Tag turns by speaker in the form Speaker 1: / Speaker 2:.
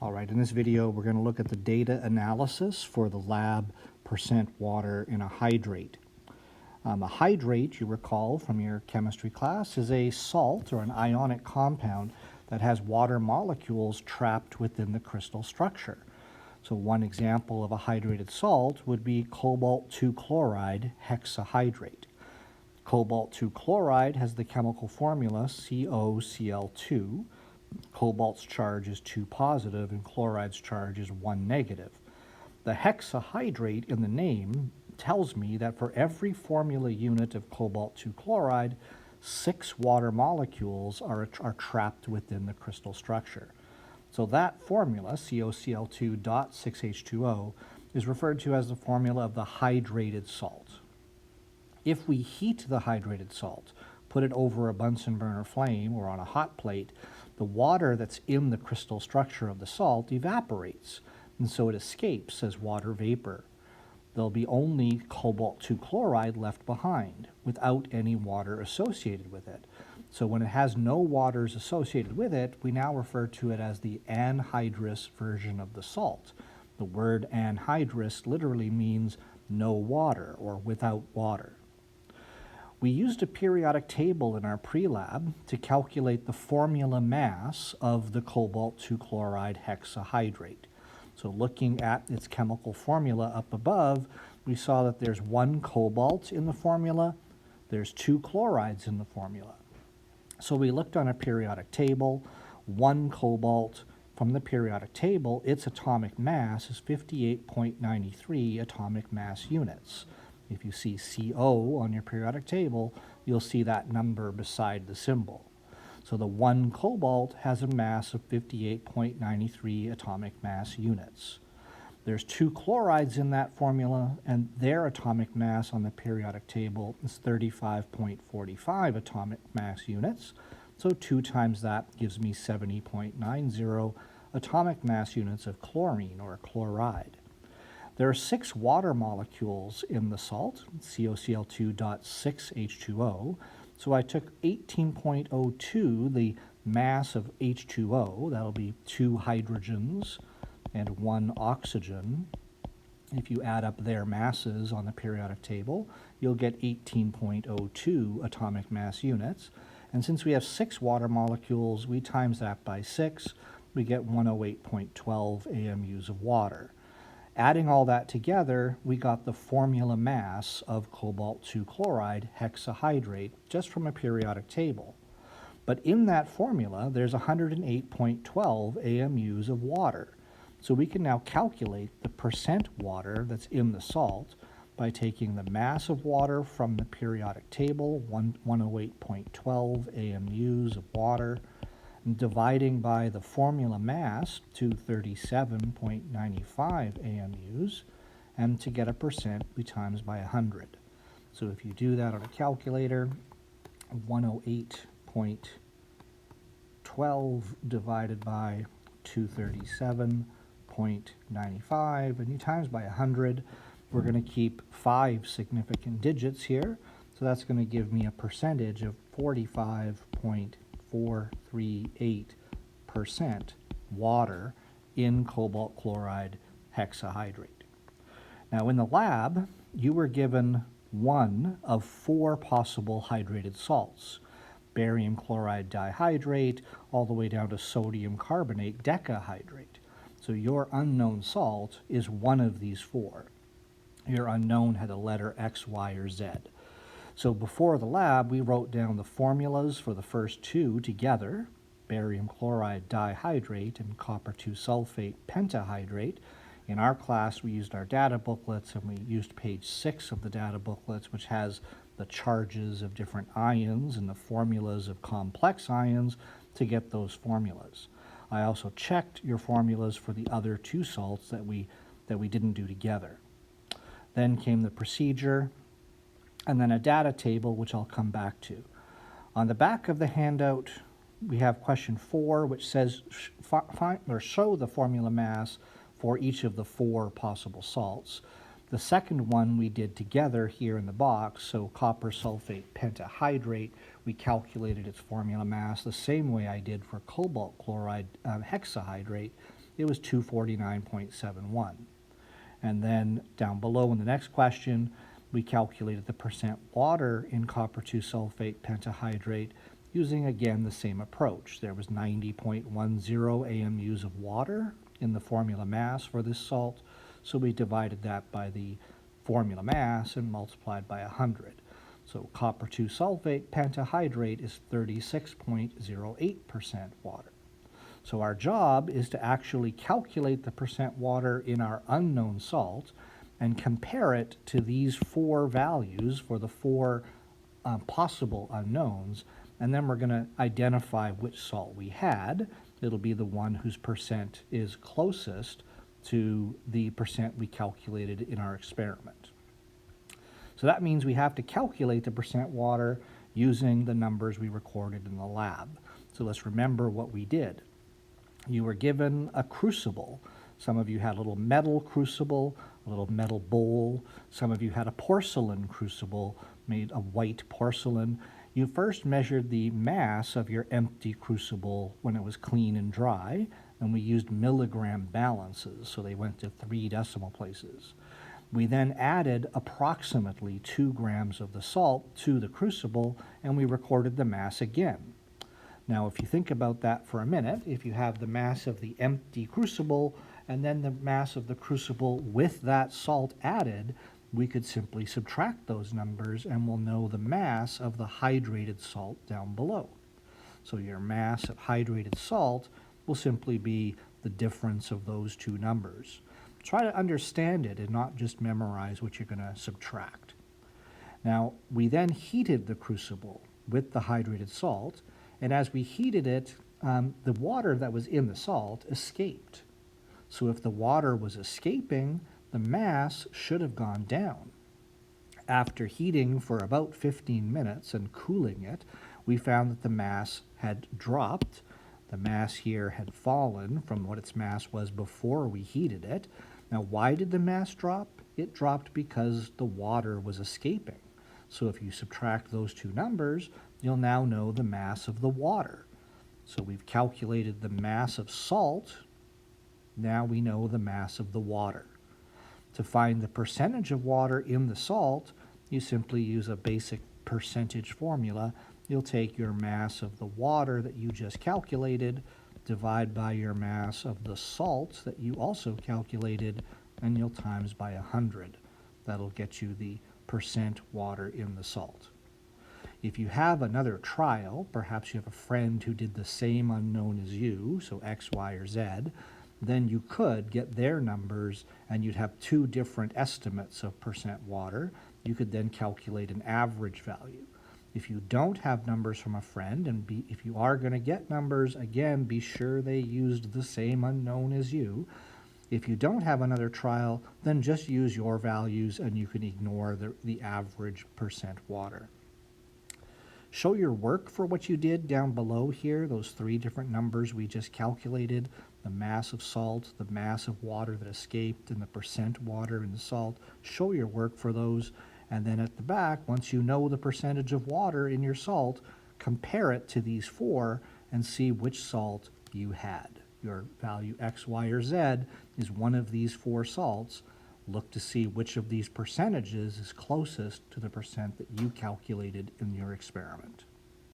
Speaker 1: All right, in this video, we're going to look at the data analysis for the lab percent water in a hydrate. A hydrate, you recall from your chemistry class, is a salt or an ionic compound that has water molecules trapped within the crystal structure. So one example of a hydrated salt would be cobalt-2 chloride hexahydrate. Cobalt-2 chloride has the chemical formula CoCl2. Cobalt's charge is 2 positive and chloride's charge is 1 negative. The hexahydrate in the name tells me that for every formula unit of cobalt-2 chloride, 6 water molecules are trapped within the crystal structure. So that formula, CoCl2.6H2O, is referred to as the formula of the hydrated salt. If we heat the hydrated salt, put it over a Bunsen burner flame or on a hot plate, the water that's in the crystal structure of the salt evaporates, and so it escapes as water vapor. There'll be only cobalt-2 chloride left behind, without any water associated with it. So when it has no waters associated with it, we now refer to it as the anhydrous version of the salt. The word anhydrous literally means no water or without water. We used a periodic table in our pre-lab to calculate the formula mass of the cobalt-2 chloride hexahydrate. So looking at its chemical formula up above, we saw that there's 1 cobalt in the formula, there's 2 chlorides in the formula. So we looked on a periodic table, 1 cobalt from the periodic table, its atomic mass is 58.93 atomic mass units. If you see CO on your periodic table, you'll see that number beside the symbol. So the 1 cobalt has a mass of 58.93 atomic mass units. There's 2 chlorides in that formula, and their atomic mass on the periodic table is 35.45 atomic mass units. So 2 times that gives me 70.90 atomic mass units of chlorine or chloride. There are 6 water molecules in the salt, CoCl2.6H2O. So I took 18.02, the mass of H2O, that'll be 2 hydrogens and 1 oxygen. If you add up their masses on the periodic table, you'll get 18.02 atomic mass units. And since we have 6 water molecules, we times that by 6, we get 108.12 AMUs of water. Adding all that together, we got the formula mass of cobalt-2 chloride hexahydrate just from a periodic table. But in that formula, there's 108.12 AMUs of water. So we can now calculate the percent water that's in the salt by taking the mass of water from the periodic table, 108.12 AMUs of water, and dividing by the formula mass to 37.95 AMUs, and to get a percent, we times by 100. So if you do that on a calculator, 108.12 divided by 237.95, and you times by 100, we're going to keep 5 significant digits here, so that's going to give me a percentage of 45.438% water in cobalt chloride hexahydrate. Now in the lab, you were given 1 of 4 possible hydrated salts, barium chloride dihydrate, all the way down to sodium carbonate decahydrate. So your unknown salt is one of these 4. Your unknown had a letter X, Y, or Z. So before the lab, we wrote down the formulas for the first 2 together, barium chloride dihydrate and copper-2 sulfate pentahydrate. In our class, we used our data booklets, and we used page 6 of the data booklets, which has the charges of different ions and the formulas of complex ions to get those formulas. I also checked your formulas for the other 2 salts that we didn't do together. Then came the procedure, and then a data table, which I'll come back to. On the back of the handout, we have question 4, which says show the formula mass for each of the 4 possible salts. The second one we did together here in the box, so copper sulfate pentahydrate, we calculated its formula mass the same way I did for cobalt chloride hexahydrate, it was 249.71. And then down below in the next question, we calculated the percent water in copper 2 sulfate pentahydrate using, again, the same approach. There was 90.10 AMUs of water in the formula mass for this salt, so we divided that by the formula mass and multiplied by 100. So copper 2 sulfate pentahydrate is 36.08% water. So our job is to actually calculate the percent water in our unknown salt and compare it to these four values for the four possible unknowns, and then we're going to identify which salt we had. It'll be the one whose percent is closest to the percent we calculated in our experiment. So that means we have to calculate the percent water using the numbers we recorded in the lab. So let's remember what we did. You were given a crucible. Some of you had a little metal crucible, a little metal bowl. Some of you had a porcelain crucible made of white porcelain. You first measured the mass of your empty crucible when it was clean and dry, and we used milligram balances, so they went to 3 decimal places. We then added approximately 2 grams of the salt to the crucible, and we recorded the mass again. Now, if you think about that for a minute, if you have the mass of the empty crucible and then the mass of the crucible with that salt added, we could simply subtract those numbers and we'll know the mass of the hydrated salt down below. So your mass of hydrated salt will simply be the difference of those two numbers. Try to understand it and not just memorize what you're going to subtract. Now, we then heated the crucible with the hydrated salt, and as we heated it, the water that was in the salt escaped. So if the water was escaping, the mass should have gone down. After heating for about 15 minutes and cooling it, we found that the mass had dropped. The mass here had fallen from what its mass was before we heated it. Now, why did the mass drop? It dropped because the water was escaping. So if you subtract those two numbers, you'll now know the mass of the water. So we've calculated the mass of salt. Now we know the mass of the water. To find the percentage of water in the salt, you simply use a basic percentage formula. You'll take your mass of the water that you just calculated, divide by your mass of the salt that you also calculated, and you'll times by 100. That'll get you the percent water in the salt. If you have another trial, perhaps you have a friend who did the same unknown as you, so X, Y, or Z, then you could get their numbers and you'd have two different estimates of percent water. You could then calculate an average value. If you don't have numbers from a friend, and if you are going to get numbers, again, be sure they used the same unknown as you. If you don't have another trial, then just use your values and you can ignore the average percent water. Show your work for what you did down below here, those 3 different numbers we just calculated, the mass of salt, the mass of water that escaped, and the percent water in the salt. Show your work for those, and then at the back, once you know the percentage of water in your salt, compare it to these 4 and see which salt you had. Your value X, Y, or Z is one of these 4 salts. Look to see which of these percentages is closest to the percent that you calculated in your experiment.